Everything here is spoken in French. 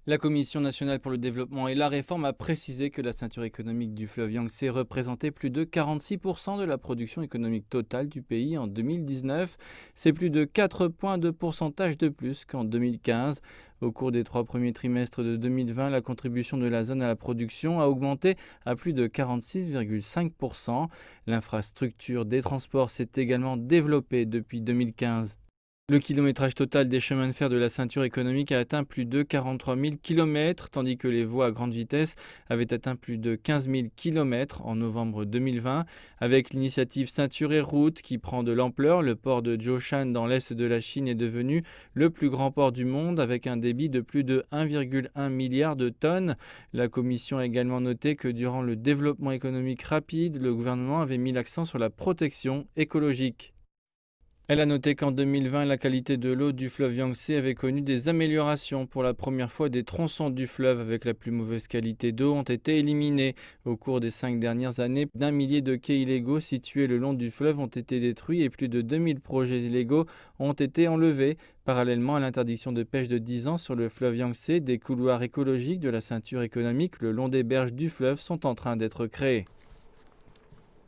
La Commission nationale pour le développement et la réforme a précisé que la ceinture économique du fleuve Yangtze représentait plus de 46% de la production économique totale du pays en 2019. C'est plus de 4 points de pourcentage de plus qu'en 2015. Au cours des 3 premiers trimestres de 2020, la contribution de la zone à la production a augmenté à plus de 46,5%. L'infrastructure des transports s'est également développée depuis 2015. Le kilométrage total des chemins de fer de la ceinture économique a atteint plus de 43 000 km, tandis que les voies à grande vitesse avaient atteint plus de 15 000 km en novembre 2020. Avec l'initiative Ceinture et Route qui prend de l'ampleur, le port de Zhoushan dans l'est de la Chine est devenu le plus grand port du monde avec un débit de plus de 1,1 milliard de tonnes. La Commission a également noté que durant le développement économique rapide, le gouvernement avait mis l'accent sur la protection écologique. Elle a noté qu'en 2020, la qualité de l'eau du fleuve Yangtze avait connu des améliorations. Pour la première fois, des tronçons du fleuve avec la plus mauvaise qualité d'eau ont été éliminés. Au cours des 5 dernières années, d'un millier de quais illégaux situés le long du fleuve ont été détruits et plus de 2000 projets illégaux ont été enlevés. Parallèlement à l'interdiction de pêche de 10 ans sur le fleuve Yangtze, des couloirs écologiques de la ceinture économique le long des berges du fleuve sont en train d'être créés.